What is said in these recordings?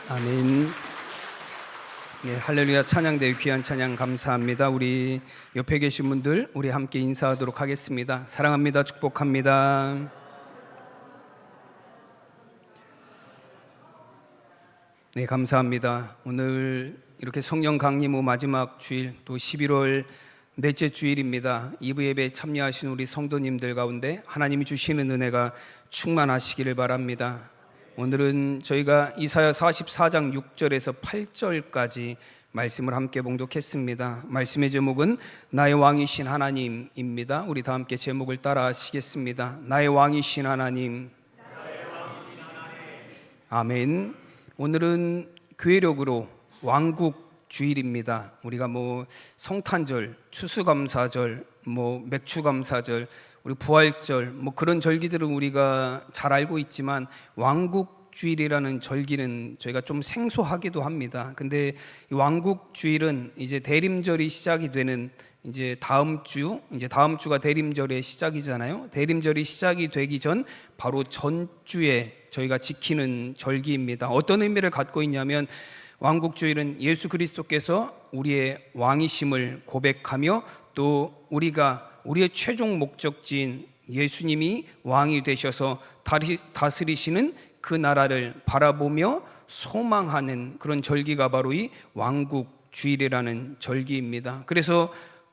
아멘. 네, 할렐루야. 찬양대 귀한 찬양 감사합니다. 우리 옆에 계신 분들 우리 함께 인사하도록 하겠습니다. 사랑합니다. 축복합니다. 네, 감사합니다. 오늘 이렇게 성령 강림 후 마지막 주일, 또 11월 넷째 주일입니다. 2부 예배에 참여하신 우리 성도님들 가운데 하나님이 주시는 은혜가 충만하시기를 바랍니다. 오늘은 저희가 이사야 44장 6절에서 8절까지 말씀을 함께 봉독했습니다. 말씀의 제목은 나의 왕이신 하나님입니다. 우리 다 함께 제목을 따라 하시겠습니다. 나의 왕이신 하나님. 아멘. 오늘은 교회력으로 왕국 주일입니다. 우리가 성탄절, 추수감사절, 맥추감사절, 우리 부활절, 그런 절기들은 우리가 잘 알고 있지만 왕국주일이라는 절기는 저희가 좀 생소하기도 합니다. 근데 이 왕국주일은 이제 대림절이 시작이 되는 이제 다음 주가 대림절의 시작이잖아요. 대림절이 시작이 되기 전 바로 전주에 저희가 지키는 절기입니다. 어떤 의미를 갖고 있냐면 왕국주일은 예수 그리스도께서 우리의 왕이심을 고백하며 또 우리의 최종 목적지인 예수님이 왕이 되셔서 다스리시는 그 나라를 바라보며 소망하는 그런 절기가 바로 이 왕국주일이라는 절기입니다. 그래서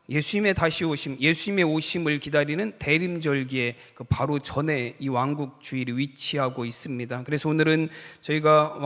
예수님의 다시 오심, 예수님의 오심을 기다리는 대림절기에 바로 전에 이 왕국주일이 위치하고 있습니다. 그래서 오늘은 저희가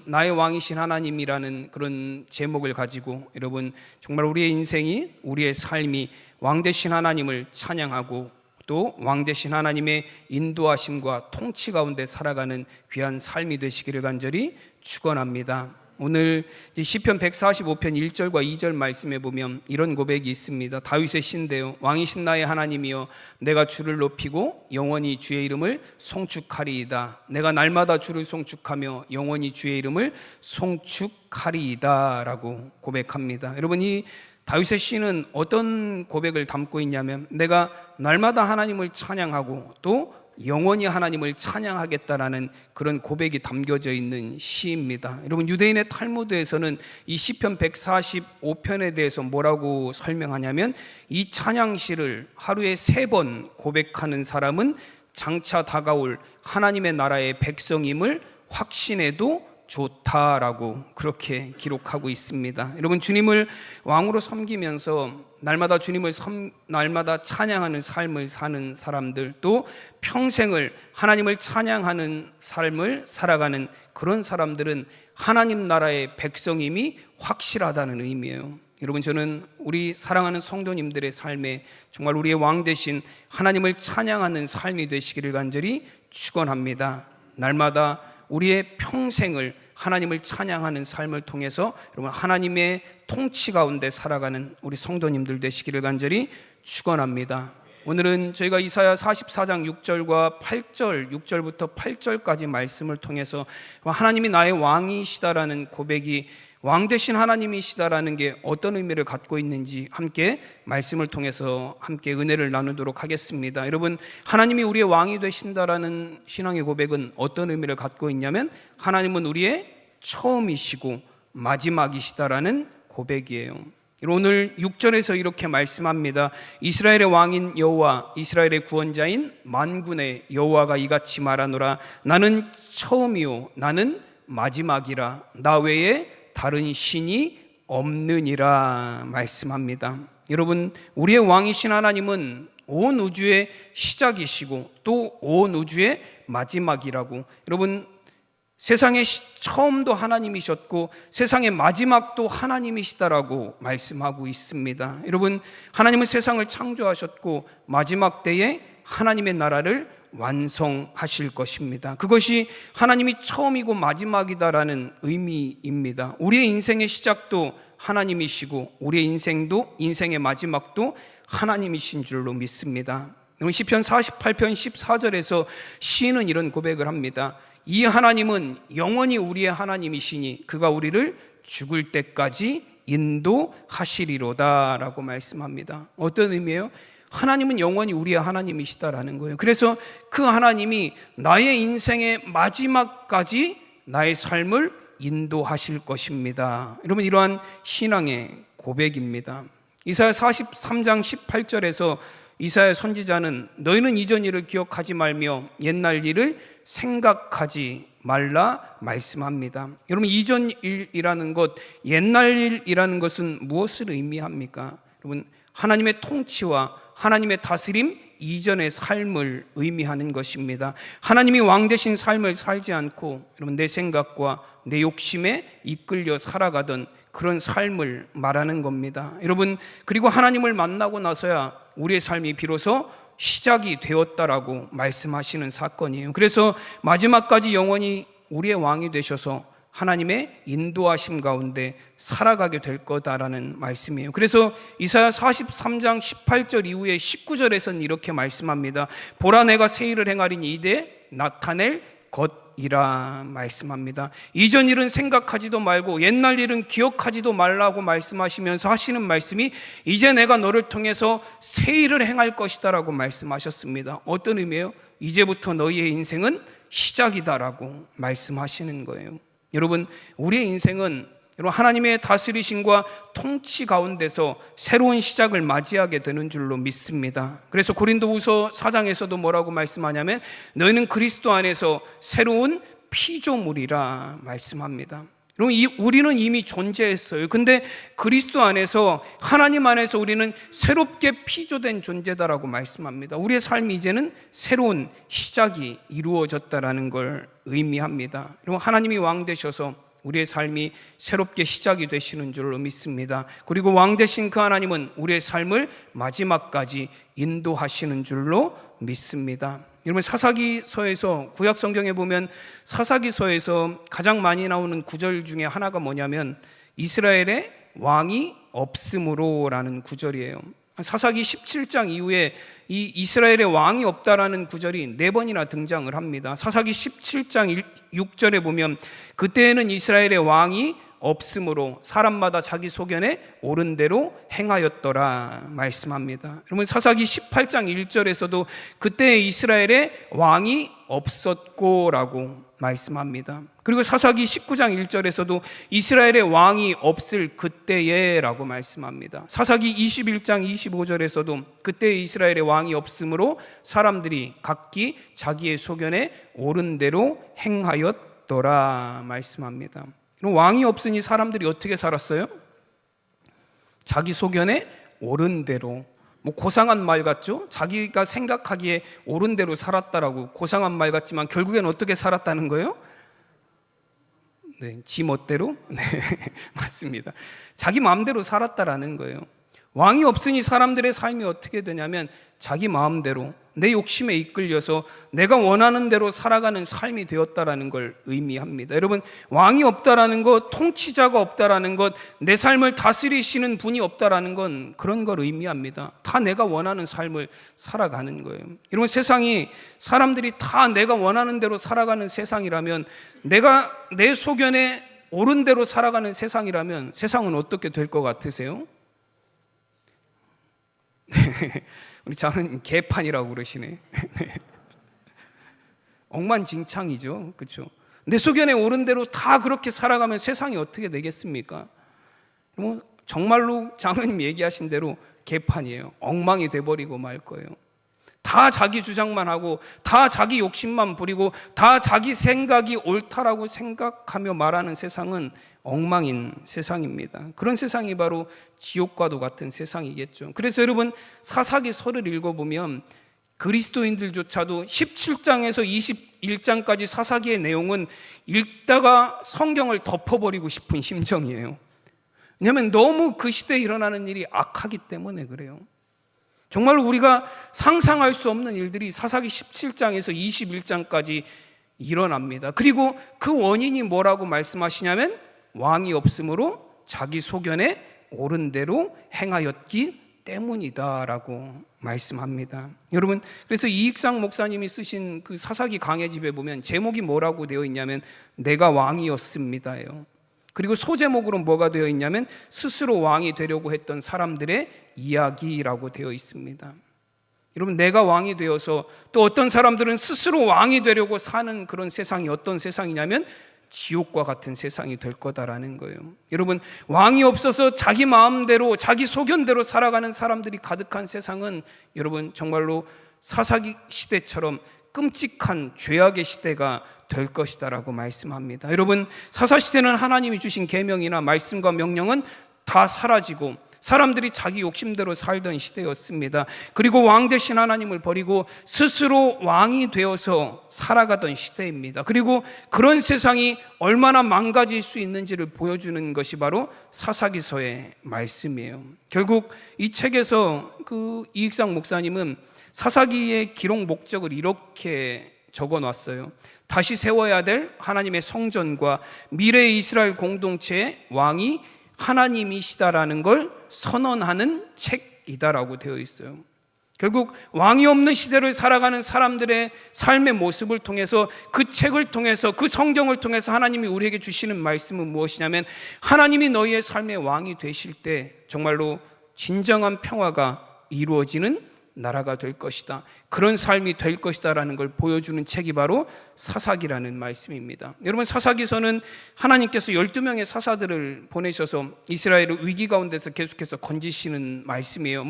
나의 왕이신 하나님이라는 그런 제목을 가지고 여러분 정말 우리의 인생이, 우리의 삶이 왕 되신 하나님을 찬양하고 또 왕 되신 하나님의 인도하심과 통치 가운데 살아가는 귀한 삶이 되시기를 간절히 축원합니다. 오늘 시편 145편 1절과 2절 말씀에 보면 이런 고백이 있습니다. 다윗의 시인데요. 왕이신 나의 하나님이여 내가 주를 높이고 영원히 주의 이름을 송축하리이다. 내가 날마다 주를 송축하며 영원히 주의 이름을 송축하리이다 라고 고백합니다. 여러분, 이 다윗의 시는 어떤 고백을 담고 있냐면 내가 날마다 하나님을 찬양하고 또 영원히 하나님을 찬양하겠다라는 그런 고백이 담겨져 있는 시입니다. 여러분, 유대인의 탈무드에서는 이 시편 145편에 대해서 뭐라고 설명하냐면 이 찬양시를 하루에 3번 고백하는 사람은 장차 다가올 하나님의 나라의 백성임을 확신해도 좋다라고 그렇게 기록하고 있습니다. 여러분, 주님을 왕으로 섬기면서 날마다 찬양하는 삶을 사는 사람들, 또 평생을 하나님을 찬양하는 삶을 살아가는 그런 사람들은 하나님 나라의 백성임이 확실하다는 의미예요. 여러분, 저는 우리 사랑하는 성도님들의 삶에 정말 우리의 왕 되신 하나님을 찬양하는 삶이 되시기를 간절히 축원합니다. 날마다 우리의 평생을 하나님을 찬양하는 삶을 통해서 여러분 하나님의 통치 가운데 살아가는 우리 성도님들 되시기를 간절히 축원합니다. 오늘은 저희가 이사야 44장 6절과 8절, 6절부터 8절까지 말씀을 통해서 하나님이 나의 왕이시다라는 고백이 왕 되신 하나님이시다라는 게 어떤 의미를 갖고 있는지 함께 말씀을 통해서 함께 은혜를 나누도록 하겠습니다. 여러분, 하나님이 우리의 왕이 되신다라는 신앙의 고백은 어떤 의미를 갖고 있냐면 하나님은 우리의 처음이시고 마지막이시다라는 고백이에요. 오늘 6절에서 이렇게 말씀합니다. 이스라엘의 왕인 여호와, 이스라엘의 구원자인 만군의 여호와가 이같이 말하노라. 나는 처음이요 나는 마지막이라. 나 외에 다른 신이 없느니라 말씀합니다. 여러분, 우리의 왕이신 하나님은 온 우주의 시작이시고 또 온 우주의 마지막이라고. 여러분, 세상의 처음도 하나님이셨고 세상의 마지막도 하나님이시다라고 말씀하고 있습니다. 여러분, 하나님은 세상을 창조하셨고 마지막 때에 하나님의 나라를 완성하실 것입니다. 그것이 하나님이 처음이고 마지막이다라는 의미입니다. 우리의 인생의 시작도 하나님이시고 우리의 인생의 마지막도 하나님이신 줄로 믿습니다. 시편 48편 14절에서 시인은 이런 고백을 합니다. 이 하나님은 영원히 우리의 하나님이시니 그가 우리를 죽을 때까지 인도하시리로다 라고 말씀합니다. 어떤 의미예요? 하나님은 영원히 우리의 하나님이시다라는 거예요. 그래서 그 하나님이 나의 인생의 마지막까지 나의 삶을 인도하실 것입니다. 여러분, 이러한 신앙의 고백입니다. 이사야 43장 18절에서 이사야 선지자는 너희는 이전 일을 기억하지 말며 옛날 일을 생각하지 말라 말씀합니다. 여러분, 이전 일이라는 것, 옛날 일이라는 것은 무엇을 의미합니까? 여러분, 하나님의 통치와 하나님의 다스림 이전의 삶을 의미하는 것입니다. 하나님이 왕 되신 삶을 살지 않고 여러분, 내 생각과 내 욕심에 이끌려 살아가던 그런 삶을 말하는 겁니다. 여러분, 그리고 하나님을 만나고 나서야 우리의 삶이 비로소 시작이 되었다라고 말씀하시는 사건이에요. 그래서 마지막까지 영원히 우리의 왕이 되셔서 하나님의 인도하심 가운데 살아가게 될 거다라는 말씀이에요. 그래서 이사야 43장 18절 이후에 19절에서는 이렇게 말씀합니다. 보라, 내가 새 일을 행하리니 이제 나타낼 것이라 말씀합니다. 이전 일은 생각하지도 말고 옛날 일은 기억하지도 말라고 말씀하시면서 하시는 말씀이 이제 내가 너를 통해서 새 일을 행할 것이다라고 말씀하셨습니다. 어떤 의미예요? 이제부터 너희의 인생은 시작이다라고 말씀하시는 거예요. 여러분, 우리의 인생은 하나님의 다스리심과 통치 가운데서 새로운 시작을 맞이하게 되는 줄로 믿습니다. 그래서 고린도후서 4장에서도 뭐라고 말씀하냐면 너희는 그리스도 안에서 새로운 피조물이라 말씀합니다. 여러분, 우리는 이미 존재했어요. 근데 그리스도 안에서, 하나님 안에서 우리는 새롭게 피조된 존재다라고 말씀합니다. 우리의 삶이 이제는 새로운 시작이 이루어졌다라는 걸 의미합니다. 여러분, 하나님이 왕 되셔서 우리의 삶이 새롭게 시작이 되시는 줄로 믿습니다. 그리고 왕 되신 그 하나님은 우리의 삶을 마지막까지 인도하시는 줄로 믿습니다. 여러분, 사사기서에서, 구약 성경에 보면 사사기서에서 가장 많이 나오는 구절 중에 하나가 뭐냐면 이스라엘의 왕이 없음으로라는 구절이에요. 사사기 17장 이후에 이 이스라엘의 왕이 없다라는 구절이 4번이나 등장을 합니다. 사사기 17장 6절에 보면 그때에는 이스라엘의 왕이 없으므로 사람마다 자기 소견에 옳은 대로 행하였더라 말씀합니다. 여러분, 사사기 18장 1절에서도 그때 이스라엘의 왕이 없었고라고 말씀합니다. 그리고 사사기 19장 1절에서도 이스라엘의 왕이 없을 그때에 라고 말씀합니다. 사사기 21장 25절에서도 그때 이스라엘의 왕이 없으므로 사람들이 각기 자기의 소견에 옳은 대로 행하였더라 말씀합니다. 왕이 없으니 사람들이 어떻게 살았어요? 자기 소견에 옳은 대로. 고상한 말 같죠? 자기가 생각하기에 옳은 대로 살았다라고 고상한 말 같지만 결국엔 어떻게 살았다는 거예요? 네, 지 멋대로? 네, 맞습니다. 자기 마음대로 살았다라는 거예요. 왕이 없으니 사람들의 삶이 어떻게 되냐면 자기 마음대로 내 욕심에 이끌려서 내가 원하는 대로 살아가는 삶이 되었다라는 걸 의미합니다. 여러분, 왕이 없다라는 것, 통치자가 없다라는 것, 내 삶을 다스리시는 분이 없다라는 건 그런 걸 의미합니다. 다 내가 원하는 삶을 살아가는 거예요. 여러분, 세상이 사람들이 다 내가 원하는 대로 살아가는 세상이라면, 내가 내 소견에 옳은 대로 살아가는 세상이라면 세상은 어떻게 될 것 같으세요? 우리 장로님 개판이라고 그러시네. 엉망진창이죠, 그렇죠? 내 소견에 옳은 대로 다 그렇게 살아가면 세상이 어떻게 되겠습니까? 정말로 장로님 얘기하신 대로 개판이에요. 엉망이 돼버리고 말 거예요. 다 자기 주장만 하고 다 자기 욕심만 부리고 다 자기 생각이 옳다라고 생각하며 말하는 세상은 엉망인 세상입니다. 그런 세상이 바로 지옥과도 같은 세상이겠죠. 그래서 여러분, 사사기서를 읽어보면 그리스도인들조차도 17장에서 21장까지 사사기의 내용은 읽다가 성경을 덮어버리고 싶은 심정이에요. 왜냐하면 너무 그 시대에 일어나는 일이 악하기 때문에 그래요. 정말 우리가 상상할 수 없는 일들이 사사기 17장에서 21장까지 일어납니다. 그리고 그 원인이 뭐라고 말씀하시냐면 왕이 없으므로 자기 소견에 옳은 대로 행하였기 때문이다라고 말씀합니다. 여러분, 그래서 이익상 목사님이 쓰신 그 사사기 강해집에 보면 제목이 뭐라고 되어 있냐면 내가 왕이었습니다예요. 그리고 소제목으로 뭐가 되어 있냐면 스스로 왕이 되려고 했던 사람들의 이야기라고 되어 있습니다. 여러분, 내가 왕이 되어서 또 어떤 사람들은 스스로 왕이 되려고 사는 그런 세상이 어떤 세상이냐면 지옥과 같은 세상이 될 거다라는 거예요. 여러분, 왕이 없어서 자기 마음대로 자기 소견대로 살아가는 사람들이 가득한 세상은 여러분 정말로 사사기 시대처럼 끔찍한 죄악의 시대가 될 것이다라고 말씀합니다. 여러분, 사사 시대는 하나님이 주신 계명이나 말씀과 명령은 다 사라지고 사람들이 자기 욕심대로 살던 시대였습니다. 그리고 왕 대신 하나님을 버리고 스스로 왕이 되어서 살아가던 시대입니다. 그리고 그런 세상이 얼마나 망가질 수 있는지를 보여주는 것이 바로 사사기서의 말씀이에요. 결국 이 책에서 이익상 목사님은 사사기의 기록 목적을 이렇게 적어놨어요. 다시 세워야 될 하나님의 성전과 미래의 이스라엘 공동체의 왕이 하나님이시다라는 걸 선언하는 책이다라고 되어 있어요. 결국 왕이 없는 시대를 살아가는 사람들의 삶의 모습을 통해서 그 책을 통해서 그 성경을 통해서 하나님이 우리에게 주시는 말씀은 무엇이냐면 하나님이 너희의 삶의 왕이 되실 때 정말로 진정한 평화가 이루어지는 나라가 될 것이다. 그런 삶이 될 것이다라는 걸 보여주는 책이 바로 사사기라는 말씀입니다. 여러분, 사사기서는 하나님께서 12명의 사사들을 보내셔서 이스라엘을 위기 가운데서 계속해서 건지시는 말씀이에요.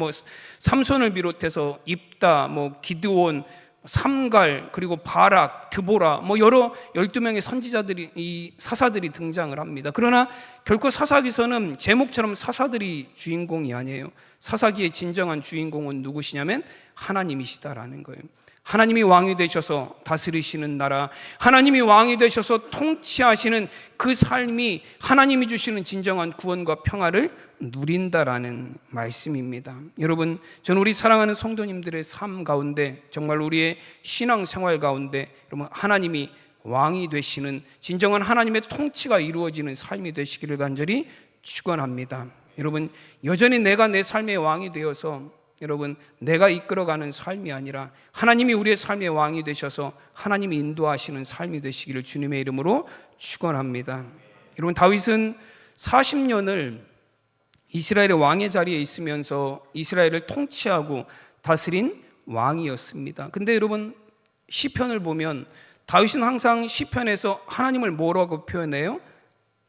삼손을 비롯해서 입다, 기드온, 삼갈, 그리고 바락, 드보라, 여러 12명의 선지자들이, 이 사사들이 등장을 합니다. 그러나 결코 사사기서는 제목처럼 사사들이 주인공이 아니에요. 사사기의 진정한 주인공은 누구시냐면 하나님이시다라는 거예요. 하나님이 왕이 되셔서 다스리시는 나라, 하나님이 왕이 되셔서 통치하시는 그 삶이 하나님이 주시는 진정한 구원과 평화를 누린다라는 말씀입니다. 여러분, 저는 우리 사랑하는 성도님들의 삶 가운데, 정말 우리의 신앙생활 가운데 여러분 하나님이 왕이 되시는 진정한 하나님의 통치가 이루어지는 삶이 되시기를 간절히 축원합니다. 여러분, 여전히 내가 내 삶의 왕이 되어서 여러분 내가 이끌어가는 삶이 아니라 하나님이 우리의 삶의 왕이 되셔서 하나님이 인도하시는 삶이 되시기를 주님의 이름으로 축원합니다. 여러분, 다윗은 40년을 이스라엘의 왕의 자리에 있으면서 이스라엘을 통치하고 다스린 왕이었습니다. 근데 여러분, 시편을 보면 다윗은 항상 시편에서 하나님을 뭐라고 표현해요?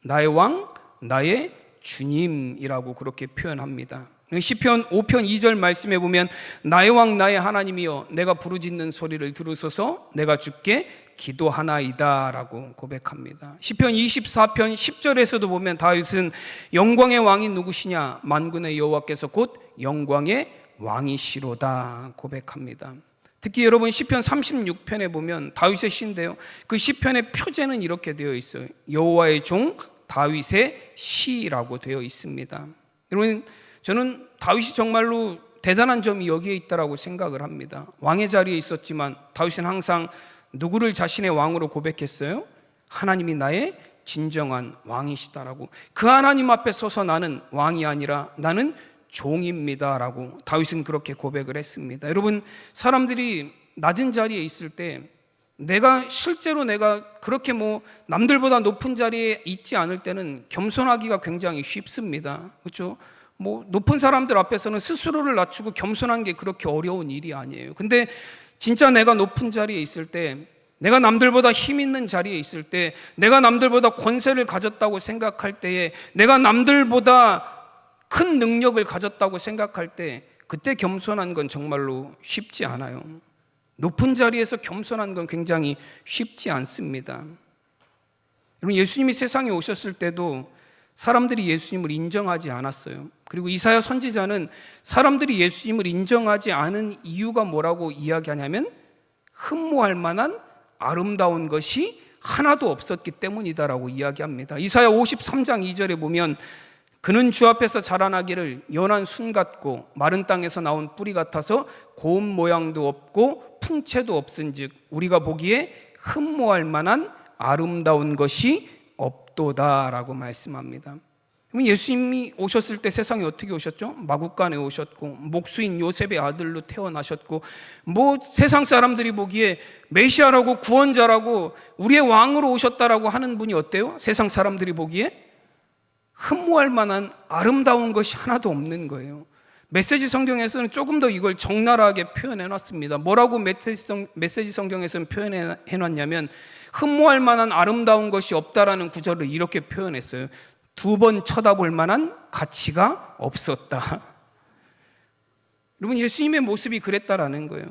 나의 왕, 나의 주님이라고 그렇게 표현합니다. 시편 5편 2절 말씀에 보면 나의 왕 나의 하나님이여 내가 부르짖는 소리를 들으소서 내가 주께 기도하나이다 라고 고백합니다. 시편 24편 10절에서도 보면 다윗은 영광의 왕이 누구시냐 만군의 여호와께서 곧 영광의 왕이시로다 고백합니다. 특히 여러분 시편 36편에 보면 다윗의 시인데요, 그 시편의 표제는 이렇게 되어 있어요. 여호와의 종 다윗의 시라고 되어 있습니다. 여러분, 저는 다윗이 정말로 대단한 점이 여기에 있다라고 생각을 합니다. 왕의 자리에 있었지만 다윗은 항상 누구를 자신의 왕으로 고백했어요? 하나님이 나의 진정한 왕이시다라고. 그 하나님 앞에 서서 나는 왕이 아니라 나는 종입니다라고 다윗은 그렇게 고백을 했습니다. 여러분, 사람들이 낮은 자리에 있을 때 실제로 내가 그렇게 남들보다 높은 자리에 있지 않을 때는 겸손하기가 굉장히 쉽습니다. 그렇죠? 높은 사람들 앞에서는 스스로를 낮추고 겸손한 게 그렇게 어려운 일이 아니에요. 근데 진짜 내가 높은 자리에 있을 때, 내가 남들보다 힘 있는 자리에 있을 때, 내가 남들보다 권세를 가졌다고 생각할 때에, 내가 남들보다 큰 능력을 가졌다고 생각할 때, 그때 겸손한 건 정말로 쉽지 않아요. 높은 자리에서 겸손한 건 굉장히 쉽지 않습니다. 여러분, 예수님이 세상에 오셨을 때도 사람들이 예수님을 인정하지 않았어요. 그리고 이사야 선지자는 사람들이 예수님을 인정하지 않은 이유가 뭐라고 이야기하냐면 흠모할 만한 아름다운 것이 하나도 없었기 때문이다라고 이야기합니다. 이사야 53장 2절에 보면 그는 주 앞에서 자라나기를 연한 순 같고 마른 땅에서 나온 뿌리 같아서 고운 모양도 없고 풍채도 없은즉 우리가 보기에 흠모할 만한 아름다운 것이 없도다라고 말씀합니다. 예수님이 오셨을 때 세상에 어떻게 오셨죠? 마구간에 오셨고 목수인 요셉의 아들로 태어나셨고 세상 사람들이 보기에 메시아라고 구원자라고 우리의 왕으로 오셨다라고 하는 분이 어때요? 세상 사람들이 보기에 흠모할 만한 아름다운 것이 하나도 없는 거예요. 메시지 성경에서는 조금 더 이걸 적나라하게 표현해 놨습니다. 뭐라고 메시지 성경에서는 표현해 놨냐면 흠모할 만한 아름다운 것이 없다라는 구절을 이렇게 표현했어요. 2번 쳐다볼 만한 가치가 없었다. 여러분, 예수님의 모습이 그랬다라는 거예요.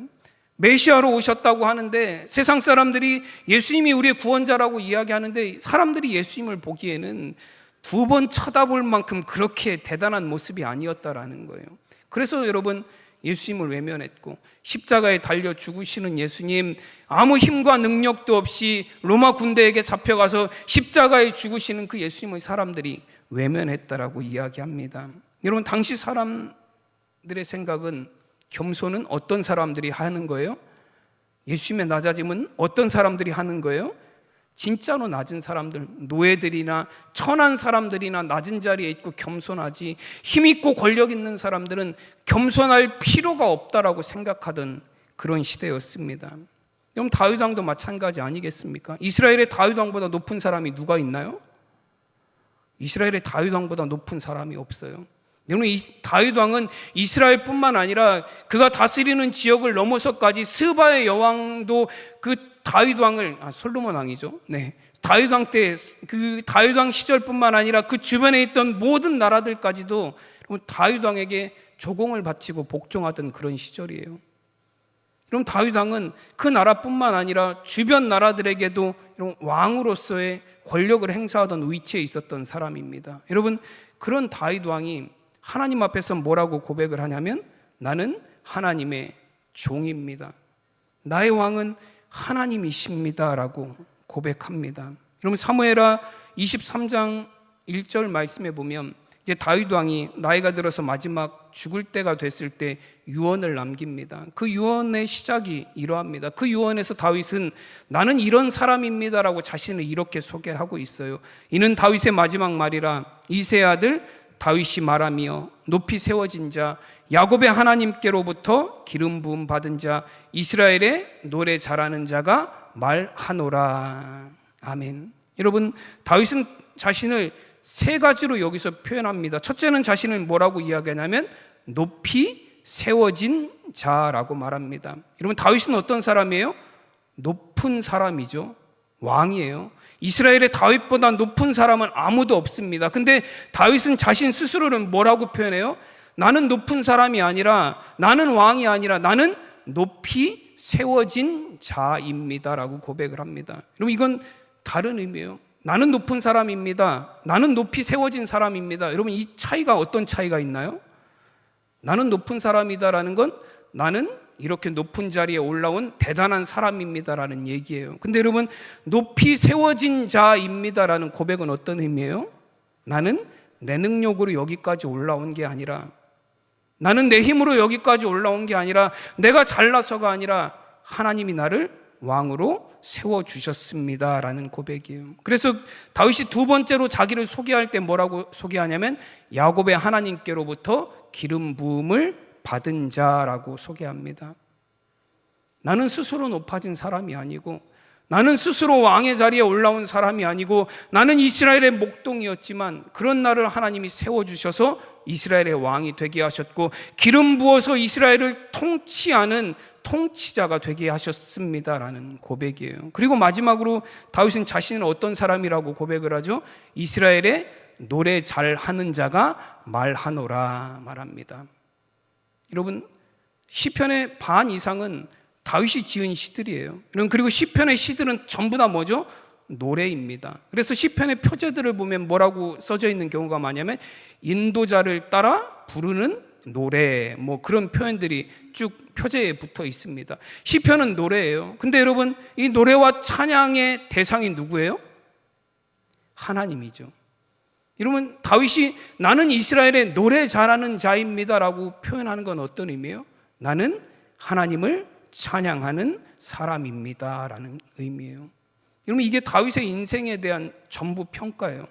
메시아로 오셨다고 하는데 세상 사람들이 예수님이 우리의 구원자라고 이야기하는데 사람들이 예수님을 보기에는 2번 쳐다볼 만큼 그렇게 대단한 모습이 아니었다라는 거예요. 그래서 여러분, 예수님을 외면했고 십자가에 달려 죽으시는 예수님, 아무 힘과 능력도 없이 로마 군대에게 잡혀가서 십자가에 죽으시는 그 예수님을 사람들이 외면했다라고 이야기합니다. 여러분, 당시 사람들의 생각은, 겸손은 어떤 사람들이 하는 거예요? 예수님의 낮아짐은 어떤 사람들이 하는 거예요? 진짜로 낮은 사람들, 노예들이나 천한 사람들이나 낮은 자리에 있고 겸손하지, 힘있고 권력 있는 사람들은 겸손할 필요가 없다라고 생각하던 그런 시대였습니다. 그럼 다윗 왕도 마찬가지 아니겠습니까? 이스라엘의 다윗 왕보다 높은 사람이 누가 있나요? 이스라엘의 다윗 왕보다 높은 사람이 없어요. 여러분, 이 다윗 왕은 이스라엘뿐만 아니라 그가 다스리는 지역을 넘어서까지 스바의 여왕도 그 다윗 왕을, 솔로몬 왕이죠. 네. 다윗 왕 때 그 다윗 왕 시절뿐만 아니라 그 주변에 있던 모든 나라들까지도 다윗 왕에게 조공을 바치고 복종하던 그런 시절이에요. 그럼 다윗 왕은 그 나라뿐만 아니라 주변 나라들에게도 왕으로서의 권력을 행사하던 위치에 있었던 사람입니다. 여러분, 그런 다윗 왕이 하나님 앞에서 뭐라고 고백을 하냐면, 나는 하나님의 종입니다. 나의 왕은 하나님이십니다라고 고백합니다. 여러분, 사무엘하 23장 1절 말씀에 보면 이제 다윗 왕이 나이가 들어서 마지막 죽을 때가 됐을 때 유언을 남깁니다. 그 유언의 시작이 이러합니다. 그 유언에서 다윗은 나는 이런 사람입니다라고 자신을 이렇게 소개하고 있어요. 이는 다윗의 마지막 말이라. 이새의 아들 다윗이 말하며 높이 세워진 자, 야곱의 하나님께로부터 기름 부음 받은 자, 이스라엘의 노래 잘하는 자가 말하노라. 아멘. 여러분, 다윗은 자신을 세 가지로 여기서 표현합니다. 첫째는 자신을 뭐라고 이야기하냐면 높이 세워진 자라고 말합니다. 여러분, 다윗은 어떤 사람이에요? 높은 사람이죠. 왕이에요. 이스라엘의 다윗보다 높은 사람은 아무도 없습니다. 근데 다윗은 자신 스스로를 뭐라고 표현해요? 나는 높은 사람이 아니라, 나는 왕이 아니라 나는 높이 세워진 자입니다라고 고백을 합니다. 여러분, 이건 다른 의미예요. 나는 높은 사람입니다. 나는 높이 세워진 사람입니다. 여러분, 이 차이가 어떤 차이가 있나요? 나는 높은 사람이다라는 건 나는 이렇게 높은 자리에 올라온 대단한 사람입니다라는 얘기예요. 근데 여러분, 높이 세워진 자입니다라는 고백은 어떤 의미예요? 나는 내 능력으로 여기까지 올라온 게 아니라, 나는 내 힘으로 여기까지 올라온 게 아니라, 내가 잘나서가 아니라 하나님이 나를 왕으로 세워주셨습니다라는 고백이에요. 그래서 다윗이 두 번째로 자기를 소개할 때 뭐라고 소개하냐면 야곱의 하나님께로부터 기름 부음을 받은 자라고 소개합니다. 나는 스스로 높아진 사람이 아니고, 나는 스스로 왕의 자리에 올라온 사람이 아니고, 나는 이스라엘의 목동이었지만 그런 나를 하나님이 세워주셔서 이스라엘의 왕이 되게 하셨고, 기름 부어서 이스라엘을 통치하는 통치자가 되게 하셨습니다라는 고백이에요. 그리고 마지막으로 다윗은 자신은 어떤 사람이라고 고백을 하죠? 이스라엘의 노래 잘하는 자가 말하노라 말합니다. 여러분, 시편의 반 이상은 다윗이 지은 시들이에요. 그리고 시편의 시들은 전부 다 뭐죠? 노래입니다. 그래서 시편의 표제들을 보면 뭐라고 써져 있는 경우가 많냐면 인도자를 따라 부르는 노래, 뭐 그런 표현들이 쭉 표제에 붙어 있습니다. 시편은 노래예요. 근데 여러분, 이 노래와 찬양의 대상이 누구예요? 하나님이죠. 여러분, 다윗이 나는 이스라엘의 노래 잘하는 자입니다라고 표현하는 건 어떤 의미예요? 나는 하나님을 찬양하는 사람입니다라는 의미예요. 여러분, 이게 다윗의 인생에 대한 전부 평가예요.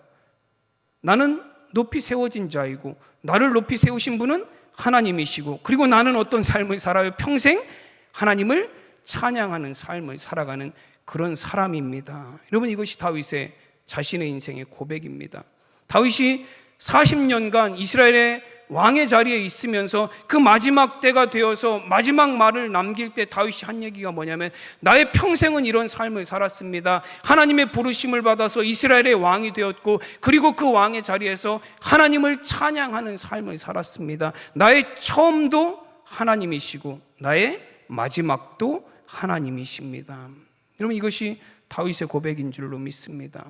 나는 높이 세워진 자이고, 나를 높이 세우신 분은 하나님이시고, 그리고 나는 어떤 삶을 살아요? 평생 하나님을 찬양하는 삶을 살아가는 그런 사람입니다. 여러분, 이것이 다윗의 자신의 인생의 고백입니다. 다윗이 40년간 이스라엘의 왕의 자리에 있으면서 그 마지막 때가 되어서 마지막 말을 남길 때 다윗이 한 얘기가 뭐냐면, 나의 평생은 이런 삶을 살았습니다. 하나님의 부르심을 받아서 이스라엘의 왕이 되었고, 그리고 그 왕의 자리에서 하나님을 찬양하는 삶을 살았습니다. 나의 처음도 하나님이시고 나의 마지막도 하나님이십니다. 여러분, 이것이 다윗의 고백인 줄로 믿습니다.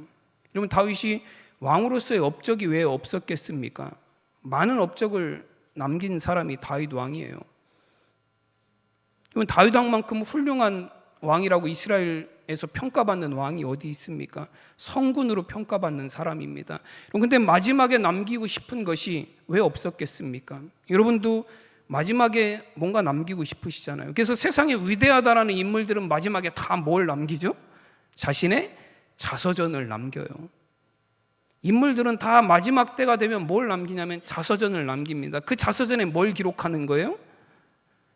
여러분, 다윗이 왕으로서의 업적이 왜 없었겠습니까? 많은 업적을 남긴 사람이 다윗 왕이에요. 여러분, 다윗 왕만큼 훌륭한 왕이라고 이스라엘에서 평가받는 왕이 어디 있습니까? 성군으로 평가받는 사람입니다. 그런데 마지막에 남기고 싶은 것이 왜 없었겠습니까? 여러분도 마지막에 뭔가 남기고 싶으시잖아요. 그래서 세상에 위대하다라는 인물들은 마지막에 다 뭘 남기죠? 자신의 자서전을 남겨요. 인물들은 다 마지막 때가 되면 뭘 남기냐면 자서전을 남깁니다. 그 자서전에 뭘 기록하는 거예요?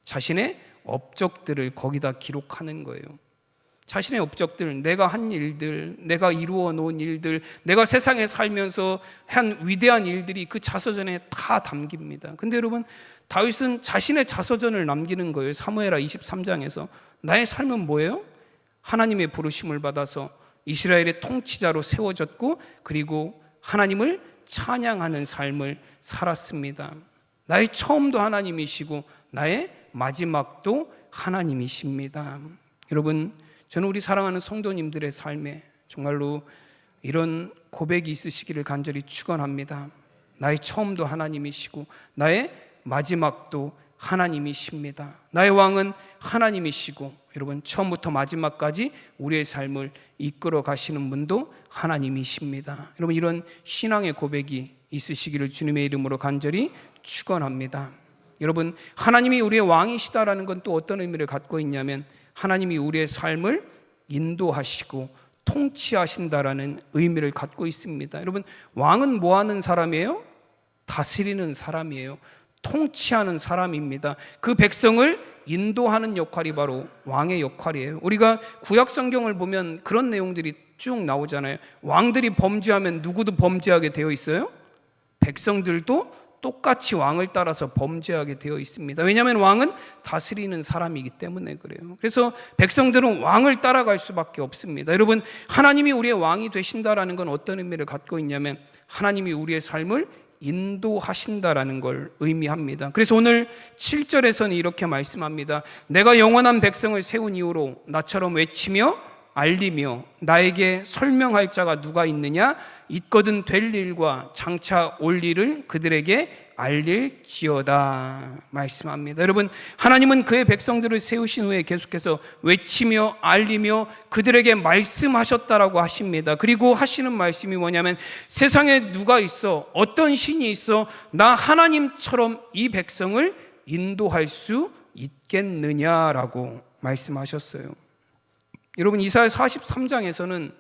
자신의 업적들을 거기다 기록하는 거예요. 자신의 업적들, 내가 한 일들, 내가 이루어 놓은 일들, 내가 세상에 살면서 한 위대한 일들이 그 자서전에 다 담깁니다. 근데 여러분, 다윗은 자신의 자서전을 남기는 거예요. 사무엘하 23장에서 나의 삶은 뭐예요? 하나님의 부르심을 받아서 이스라엘의 통치자로 세워졌고, 그리고 하나님을 찬양하는 삶을 살았습니다. 나의 처음도 하나님이시고 나의 마지막도 하나님이십니다. 여러분, 저는 우리 사랑하는 성도님들의 삶에 정말로 이런 고백이 있으시기를 간절히 축원합니다. 나의 처음도 하나님이시고 나의 마지막도 하나님이십니다. 나의 왕은 하나님이시고, 여러분, 처음부터 마지막까지 우리의 삶을 이끌어 가시는 분도 하나님이십니다. 여러분, 이런 신앙의 고백이 있으시기를 주님의 이름으로 간절히 축원합니다. 여러분, 하나님이 우리의 왕이시다라는 건 또 어떤 의미를 갖고 있냐면, 하나님이 우리의 삶을 인도하시고 통치하신다라는 의미를 갖고 있습니다. 여러분, 왕은 뭐 하는 사람이에요? 다스리는 사람이에요. 통치하는 사람입니다. 그 백성을 인도하는 역할이 바로 왕의 역할이에요. 우리가 구약 성경을 보면 그런 내용들이 쭉 나오잖아요. 왕들이 범죄하면 누구도 범죄하게 되어 있어요? 백성들도 똑같이 왕을 따라서 범죄하게 되어 있습니다. 왜냐하면 왕은 다스리는 사람이기 때문에 그래요. 그래서 백성들은 왕을 따라갈 수밖에 없습니다. 여러분, 하나님이 우리의 왕이 되신다라는 건 어떤 의미를 갖고 있냐면, 하나님이 우리의 삶을 인도하신다라는 걸 의미합니다. 그래서 오늘 7절에서는 이렇게 말씀합니다. 내가 영원한 백성을 세운 이후로 나처럼 외치며 알리며 나에게 설명할 자가 누가 있느냐? 있거든 될 일과 장차 올 일을 그들에게 알릴지어다 말씀합니다. 여러분, 하나님은 그의 백성들을 세우신 후에 계속해서 외치며 알리며 그들에게 말씀하셨다라고 하십니다. 그리고 하시는 말씀이 뭐냐면, 세상에 누가 있어, 어떤 신이 있어 나 하나님처럼 이 백성을 인도할 수 있겠느냐라고 말씀하셨어요. 여러분, 이사야 43장에서는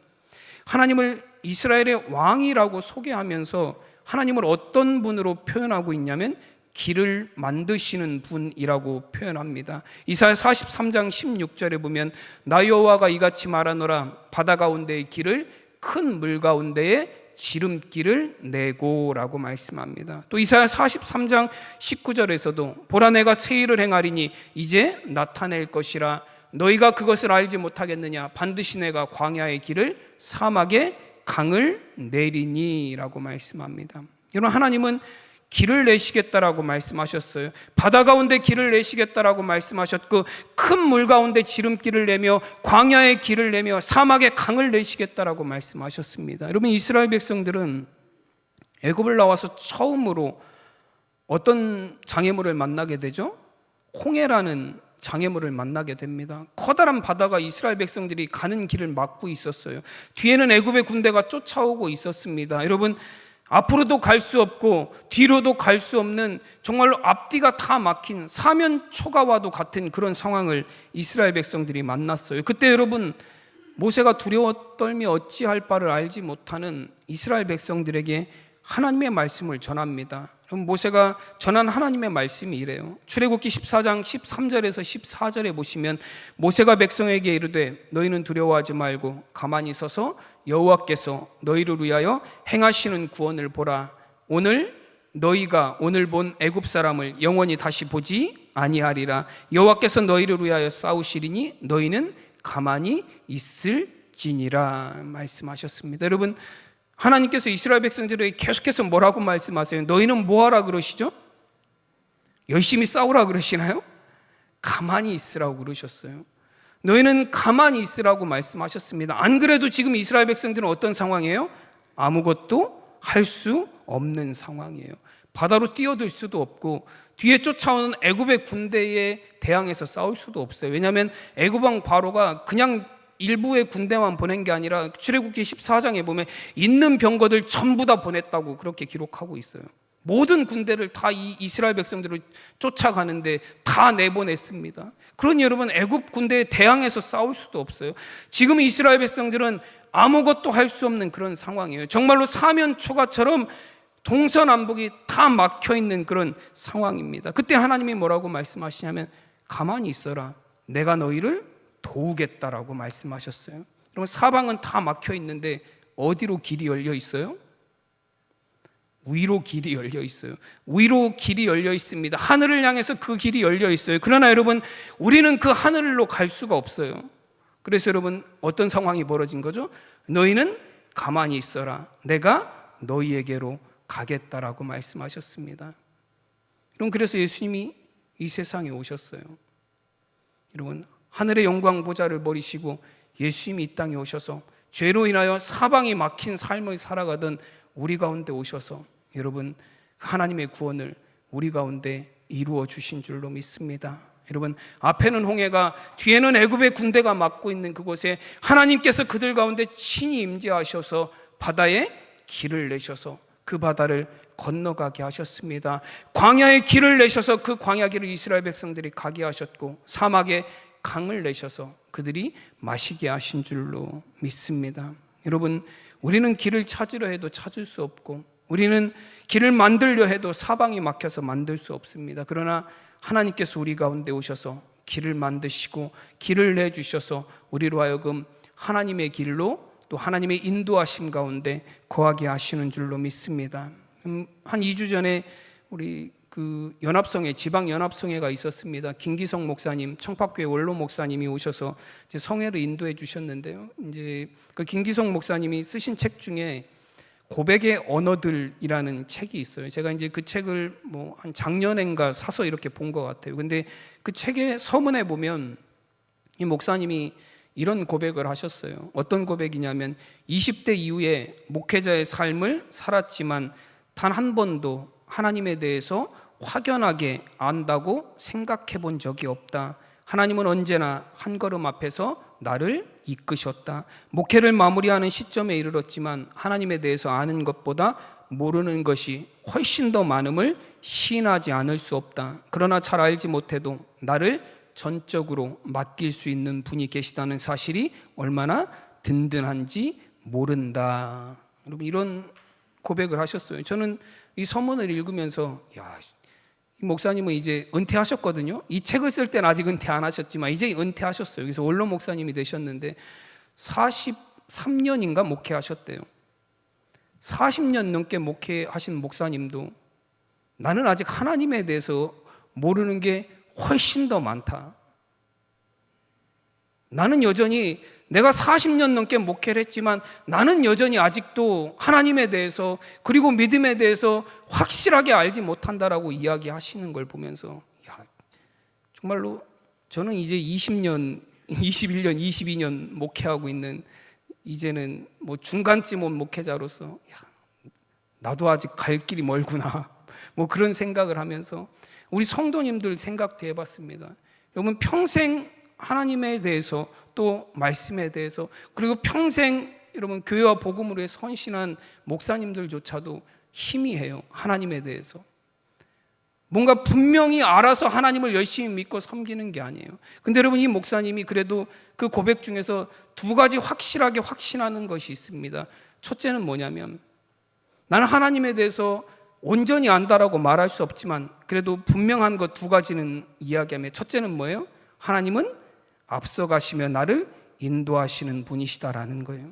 하나님을 이스라엘의 왕이라고 소개하면서 하나님을 어떤 분으로 표현하고 있냐면 길을 만드시는 분이라고 표현합니다. 이사야 43장 16절에 보면 나 여호와가 이같이 말하노라, 바다 가운데의 길을 큰 물 가운데에 지름길을 내고라고 말씀합니다. 또 이사야 43장 19절에서도 보라, 내가 새 일을 행하리니 이제 나타낼 것이라, 너희가 그것을 알지 못하겠느냐? 반드시 내가 광야의 길을 사막에 강을 내리니 라고 말씀합니다. 여러분, 하나님은 길을 내시겠다라고 말씀하셨어요. 바다 가운데 길을 내시겠다라고 말씀하셨고, 큰 물 가운데 지름길을 내며 광야의 길을 내며 사막에 강을 내시겠다라고 말씀하셨습니다. 여러분, 이스라엘 백성들은 애굽을 나와서 처음으로 어떤 장애물을 만나게 되죠? 홍해라는 장애물을 만나게 됩니다. 커다란 바다가 이스라엘 백성들이 가는 길을 막고 있었어요. 뒤에는 애굽의 군대가 쫓아오고 있었습니다. 여러분, 앞으로도 갈 수 없고 뒤로도 갈 수 없는, 정말로 앞뒤가 다 막힌 사면 초가와도 같은 그런 상황을 이스라엘 백성들이 만났어요. 그때 여러분, 모세가 두려워 떨며 어찌할 바를 알지 못하는 이스라엘 백성들에게 하나님의 말씀을 전합니다. 그럼 모세가 전한 하나님의 말씀이 이래요. 출애굽기 14장 13절에서 14절에 보시면, 모세가 백성에게 이르되 너희는 두려워하지 말고 가만히 서서 여호와께서 너희를 위하여 행하시는 구원을 보라. 오늘 너희가 오늘 본 애굽 사람을 영원히 다시 보지 아니하리라. 여호와께서 너희를 위하여 싸우시리니 너희는 가만히 있을지니라 말씀하셨습니다. 여러분, 하나님께서 이스라엘 백성들에게 계속해서 뭐라고 말씀하세요? 너희는 뭐하라 그러시죠? 열심히 싸우라 그러시나요? 가만히 있으라고 그러셨어요. 너희는 가만히 있으라고 말씀하셨습니다. 안 그래도 지금 이스라엘 백성들은 어떤 상황이에요? 아무것도 할 수 없는 상황이에요. 바다로 뛰어들 수도 없고 뒤에 쫓아오는 애굽의 군대에 대항해서 싸울 수도 없어요. 왜냐하면 애굽 왕 바로가 그냥 일부의 군대만 보낸 게 아니라 출애굽기 14장에 보면 있는 병거들 전부 다 보냈다고 그렇게 기록하고 있어요. 모든 군대를 다 이 이스라엘 백성들을 쫓아가는데 다 내보냈습니다. 그러니 여러분, 애굽 군대에 대항해서 싸울 수도 없어요. 지금 이스라엘 백성들은 아무것도 할 수 없는 그런 상황이에요. 정말로 사면초가처럼 동서남북이 다 막혀 있는 그런 상황입니다. 그때 하나님이 뭐라고 말씀하시냐면 가만히 있어라, 내가 너희를 도우겠다라고 말씀하셨어요. 그럼 사방은 다 막혀 있는데 어디로 길이 열려 있어요? 위로 길이 열려 있어요. 위로 길이 열려 있습니다. 하늘을 향해서 그 길이 열려 있어요. 그러나 여러분, 우리는 그 하늘로 갈 수가 없어요. 그래서 여러분, 어떤 상황이 벌어진 거죠? 너희는 가만히 있어라, 내가 너희에게로 가겠다라고 말씀하셨습니다. 여러분, 그래서 예수님이 이 세상에 오셨어요. 여러분, 하늘의 영광 보좌를 버리시고 예수님이 이 땅에 오셔서 죄로 인하여 사방이 막힌 삶을 살아가던 우리 가운데 오셔서 여러분, 하나님의 구원을 우리 가운데 이루어 주신 줄로 믿습니다. 여러분, 앞에는 홍해가, 뒤에는 애굽의 군대가 막고 있는 그곳에 하나님께서 그들 가운데 친히 임재하셔서 바다에 길을 내셔서 그 바다를 건너가게 하셨습니다. 광야에 길을 내셔서 그 광야 길을 이스라엘 백성들이 가게 하셨고, 사막에 강을 내셔서 그들이 마시게 하신 줄로 믿습니다. 여러분, 우리는 길을 찾으려 해도 찾을 수 없고, 우리는 길을 만들려 해도 사방이 막혀서 만들 수 없습니다. 그러나 하나님께서 우리 가운데 오셔서 길을 만드시고 길을 내주셔서 우리로 하여금 하나님의 길로, 또 하나님의 인도하심 가운데 거하게 하시는 줄로 믿습니다. 한 2주 전에 우리 그 연합성회, 지방 연합성회가 있었습니다. 김기성 목사님, 청파교회 원로 목사님이 오셔서 이제 성회를 인도해 주셨는데요. 이제 그 김기성 목사님이 쓰신 책 중에 고백의 언어들이라는 책이 있어요. 제가 이제 그 책을 뭐 한 작년인가 사서 이렇게 본 것 같아요. 근데 그 책의 서문에 보면 이 목사님이 이런 고백을 하셨어요. 어떤 고백이냐면 20대 이후에 목회자의 삶을 살았지만 단 한 번도 하나님에 대해서 확연하게 안다고 생각해 본 적이 없다. 하나님은 언제나 한 걸음 앞에서 나를 이끄셨다. 목회를 마무리하는 시점에 이르렀지만 하나님에 대해서 아는 것보다 모르는 것이 훨씬 더 많음을 시인하지 않을 수 없다. 그러나 잘 알지 못해도 나를 전적으로 맡길 수 있는 분이 계시다는 사실이 얼마나 든든한지 모른다. 여러분, 이런 고백을 하셨어요. 저는 이 서문을 읽으면서 이 목사님은 이제 은퇴하셨거든요. 이 책을 쓸 때는 아직 은퇴 안 하셨지만 이제 은퇴하셨어요. 그래서 원로 목사님이 되셨는데 43년인가 목회하셨대요. 40년 넘게 목회하신 목사님도 나는 아직 하나님에 대해서 모르는 게 훨씬 더 많다. 나는 여전히, 내가 40년 넘게 목회를 했지만 나는 여전히 아직도 하나님에 대해서, 그리고 믿음에 대해서 확실하게 알지 못한다라고 이야기하시는 걸 보면서 정말로 저는 이제 20년, 21년, 22년 목회하고 있는 이제는 뭐 중간쯤 온 목회자로서 나도 아직 갈 길이 멀구나 뭐 그런 생각을 하면서 우리 성도님들 생각도 해봤습니다. 여러분, 평생 하나님에 대해서, 또 말씀에 대해서, 그리고 평생 여러분 교회와 복음으로 위해 헌신한 목사님들조차도 희미해요. 하나님에 대해서 뭔가 분명히 알아서 하나님을 열심히 믿고 섬기는 게 아니에요. 근데 여러분, 이 목사님이 그래도 그 고백 중에서 두 가지 확실하게 확신하는 것이 있습니다. 첫째는 뭐냐면, 나는 하나님에 대해서 온전히 안다라고 말할 수 없지만 그래도 분명한 것 두 가지는 이야기하며, 첫째는 뭐예요? 하나님은 앞서가시며 나를 인도하시는 분이시다라는 거예요.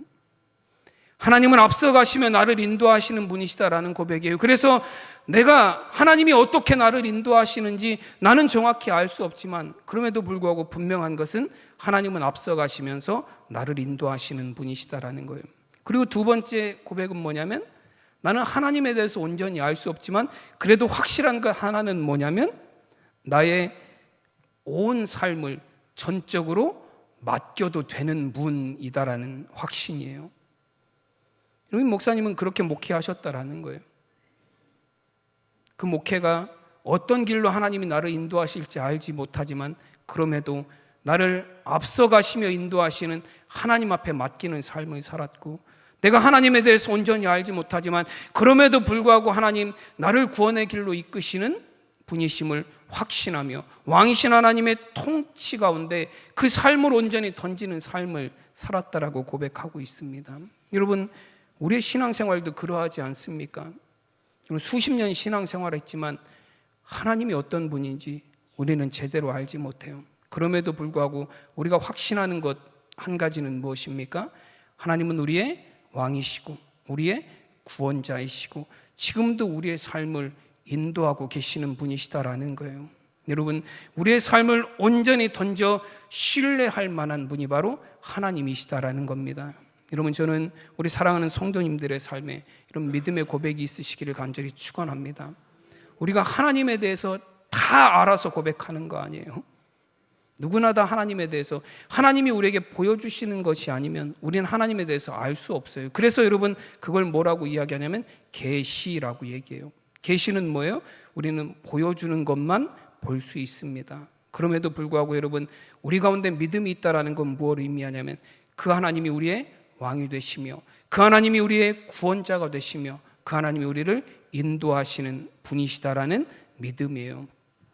하나님은 앞서가시며 나를 인도하시는 분이시다라는 고백이에요. 그래서 내가 하나님이 어떻게 나를 인도하시는지 나는 정확히 알 수 없지만 그럼에도 불구하고 분명한 것은 하나님은 앞서가시면서 나를 인도하시는 분이시다라는 거예요. 그리고 두 번째 고백은 뭐냐면 나는 하나님에 대해서 온전히 알 수 없지만 그래도 확실한 것 하나는 뭐냐면 나의 온 삶을 전적으로 맡겨도 되는 분이다라는 확신이에요. 여러분, 목사님은 그렇게 목회하셨다라는 거예요. 그 목회가 어떤 길로 하나님이 나를 인도하실지 알지 못하지만 그럼에도 나를 앞서가시며 인도하시는 하나님 앞에 맡기는 삶을 살았고, 내가 하나님에 대해서 온전히 알지 못하지만 그럼에도 불구하고 하나님 나를 구원의 길로 이끄시는 분이심을 확신하며 왕이신 하나님의 통치 가운데 그 삶을 온전히 던지는 삶을 살았다라고 고백하고 있습니다. 여러분, 우리의 신앙생활도 그러하지 않습니까? 수십 년 신앙생활했지만 하나님이 어떤 분인지 우리는 제대로 알지 못해요. 그럼에도 불구하고 우리가 확신하는 것 한 가지는 무엇입니까? 하나님은 우리의 왕이시고 우리의 구원자이시고 지금도 우리의 삶을 인도하고 계시는 분이시다라는 거예요. 여러분, 우리의 삶을 온전히 던져 신뢰할 만한 분이 바로 하나님이시다라는 겁니다. 여러분, 저는 우리 사랑하는 성도님들의 삶에 이런 믿음의 고백이 있으시기를 간절히 축원합니다. 우리가 하나님에 대해서 다 알아서 고백하는 거 아니에요. 누구나 다 하나님에 대해서 하나님이 우리에게 보여주시는 것이 아니면 우리는 하나님에 대해서 알 수 없어요. 그래서 여러분, 그걸 뭐라고 이야기하냐면 계시라고 얘기해요. 계시는 뭐예요? 우리는 보여주는 것만 볼 수 있습니다. 그럼에도 불구하고 여러분, 우리 가운데 믿음이 있다는 건 무엇을 의미하냐면 그 하나님이 우리의 왕이 되시며 그 하나님이 우리의 구원자가 되시며 그 하나님이 우리를 인도하시는 분이시다라는 믿음이에요.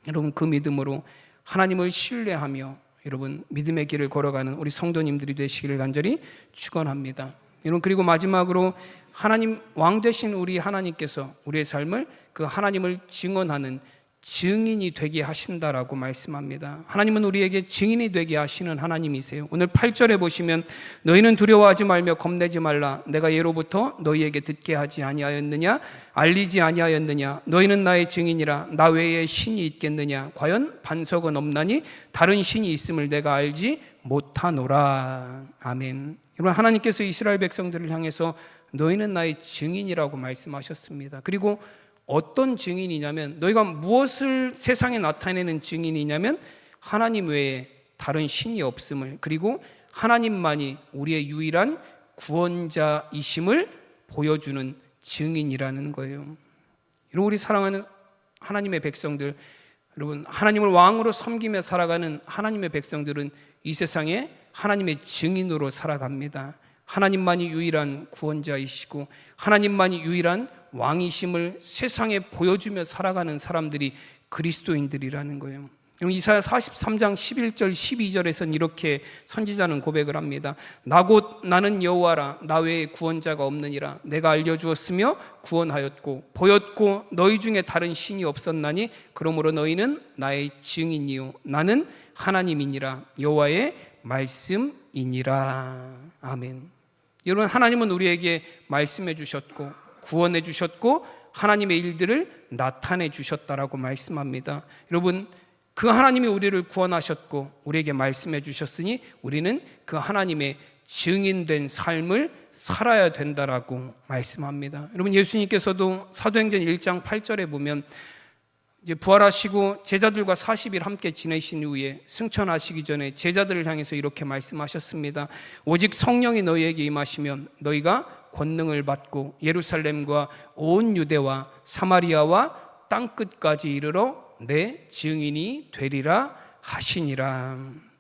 여러분, 그 믿음으로 하나님을 신뢰하며 여러분 믿음의 길을 걸어가는 우리 성도님들이 되시기를 간절히 축원합니다. 여러분, 그리고 마지막으로 하나님 왕 되신 우리 하나님께서 우리의 삶을 그 하나님을 증언하는 증인이 되게 하신다라고 말씀합니다. 하나님은 우리에게 증인이 되게 하시는 하나님이세요. 오늘 8절에 보시면 너희는 두려워하지 말며 겁내지 말라. 내가 예로부터 너희에게 듣게 하지 아니하였느냐? 알리지 아니하였느냐? 너희는 나의 증인이라. 나 외에 신이 있겠느냐? 과연 반석은 없나니 다른 신이 있음을 내가 알지 못하노라. 아멘. 여러분, 하나님께서 이스라엘 백성들을 향해서 너희는 나의 증인이라고 말씀하셨습니다. 그리고 어떤 증인이냐면 너희가 무엇을 세상에 나타내는 증인이냐면 하나님 외에 다른 신이 없음을, 그리고 하나님만이 우리의 유일한 구원자이심을 보여주는 증인이라는 거예요. 여러분, 우리 사랑하는 하나님의 백성들, 여러분, 하나님을 왕으로 섬기며 살아가는 하나님의 백성들은 이 세상에 하나님의 증인으로 살아갑니다. 하나님만이 유일한 구원자이시고 하나님만이 유일한 왕이심을 세상에 보여주며 살아가는 사람들이 그리스도인들이라는 거예요. 이사야 43장 11절 12절에서는 이렇게 선지자는 고백을 합니다. 나 곧 나는 여호와라. 나 외에 구원자가 없느니라. 내가 알려주었으며 구원하였고 보였고 너희 중에 다른 신이 없었나니 그러므로 너희는 나의 증인이요 나는 하나님이니라. 여호와의 말씀이니라. 아멘. 여러분, 하나님은 우리에게 말씀해 주셨고 구원해 주셨고 하나님의 일들을 나타내 주셨다라고 말씀합니다. 여러분, 그 하나님이 우리를 구원하셨고 우리에게 말씀해 주셨으니 우리는 그 하나님의 증인된 삶을 살아야 된다라고 말씀합니다. 여러분, 예수님께서도 사도행전 1장 8절에 보면 이제 부활하시고 제자들과 40일 함께 지내신 후에 승천하시기 전에 제자들을 향해서 이렇게 말씀하셨습니다. 오직 성령이 너희에게 임하시면 너희가 권능을 받고 예루살렘과 온 유대와 사마리아와 땅끝까지 이르러 내 증인이 되리라 하시니라.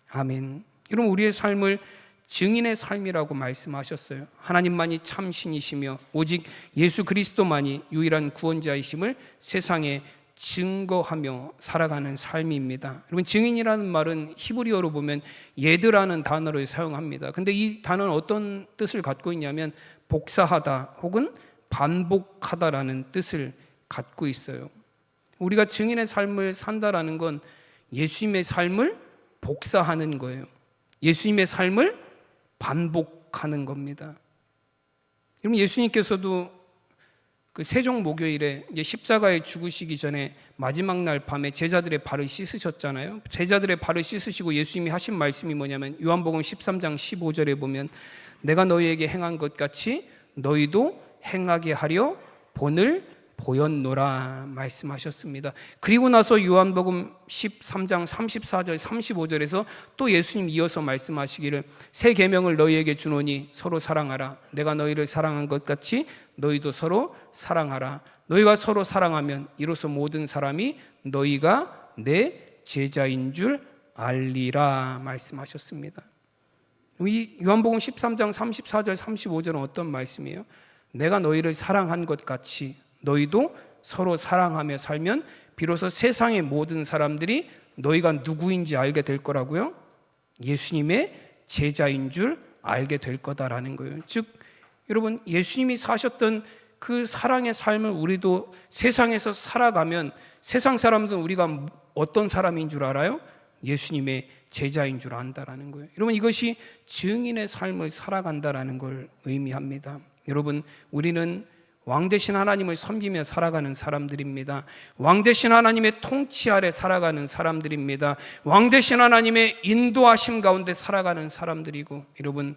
아멘. 여러분, 우리의 삶을 증인의 삶이라고 말씀하셨어요. 하나님만이 참 신이시며 오직 예수 그리스도만이 유일한 구원자이심을 세상에 증거하며 살아가는 삶입니다. 여러분, 증인이라는 말은 히브리어로 보면 예드라는 단어를 사용합니다. 근데 이 단어는 어떤 뜻을 갖고 있냐면 복사하다 혹은 반복하다라는 뜻을 갖고 있어요. 우리가 증인의 삶을 산다라는 건 예수님의 삶을 복사하는 거예요. 예수님의 삶을 반복하는 겁니다. 여러분, 예수님께서도 그 세종 목요일에 이제 십자가에 죽으시기 전에 마지막 날 밤에 제자들의 발을 씻으셨잖아요. 제자들의 발을 씻으시고 예수님이 하신 말씀이 뭐냐면 요한복음 13장 15절에 보면 내가 너희에게 행한 것 같이 너희도 행하게 하려 본을 보였노라 말씀하셨습니다. 그리고 나서 요한복음 13장 34절 35절에서 또 예수님 이어서 말씀하시기를 새 계명을 너희에게 주노니 서로 사랑하라. 내가 너희를 사랑한 것 같이 너희도 서로 사랑하라. 너희가 서로 사랑하면 이로써 모든 사람이 너희가 내 제자인 줄 알리라 말씀하셨습니다. 이 요한복음 13장 34절 35절은 어떤 말씀이에요? 내가 너희를 사랑한 것 같이 너희도 서로 사랑하며 살면 비로소 세상의 모든 사람들이 너희가 누구인지 알게 될 거라고요. 예수님의 제자인 줄 알게 될 거다라는 거예요. 즉 여러분, 예수님이 사셨던 그 사랑의 삶을 우리도 세상에서 살아가면 세상 사람들은 우리가 어떤 사람인 줄 알아요? 예수님의 제자인 줄 안다라는 거예요. 여러분, 이것이 증인의 삶을 살아간다라는 걸 의미합니다. 여러분, 우리는 왕 되신 하나님을 섬기며 살아가는 사람들입니다. 왕 되신 하나님의 통치 아래 살아가는 사람들입니다. 왕 되신 하나님의 인도하심 가운데 살아가는 사람들이고, 여러분,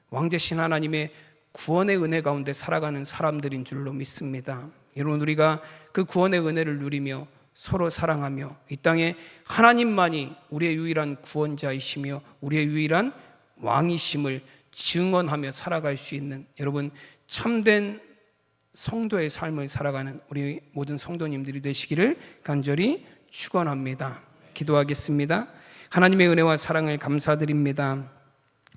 왕 되신 하나님의 구원의 은혜 가운데 살아가는 사람들인 줄로 믿습니다. 여러분, 우리가 그 구원의 은혜를 누리며 서로 사랑하며 이 땅에 하나님만이 우리의 유일한 구원자이시며 우리의 유일한 왕이심을 증언하며 살아갈 수 있는, 여러분, 참된 성도의 삶을 살아가는 우리 모든 성도님들이 되시기를 간절히 축원합니다. 기도하겠습니다. 하나님의 은혜와 사랑을 감사드립니다.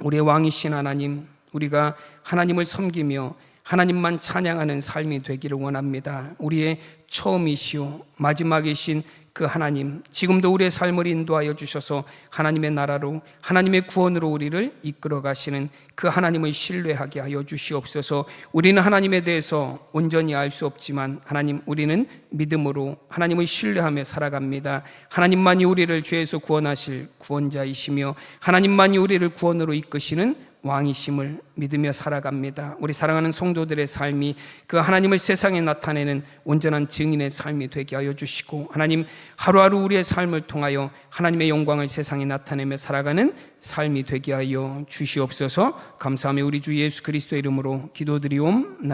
우리의 왕이신 하나님, 우리가 하나님을 섬기며 하나님만 찬양하는 삶이 되기를 원합니다. 우리의 처음이시오 마지막이신 그 하나님, 지금도 우리의 삶을 인도하여 주셔서 하나님의 나라로 하나님의 구원으로 우리를 이끌어 가시는 그 하나님을 신뢰하게 하여 주시옵소서. 우리는 하나님에 대해서 온전히 알 수 없지만 하나님, 우리는 믿음으로 하나님을 신뢰하며 살아갑니다. 하나님만이 우리를 죄에서 구원하실 구원자이시며 하나님만이 우리를 구원으로 이끄시는 왕이심을 믿으며 살아갑니다. 우리 사랑하는 성도들의 삶이 그 하나님을 세상에 나타내는 온전한 증인의 삶이 되게 하여 주시고, 하나님, 하루하루 우리의 삶을 통하여 하나님의 영광을 세상에 나타내며 살아가는 삶이 되게 하여 주시옵소서. 감사하며 우리 주 예수 그리스도의 이름으로 기도드리옵나이다.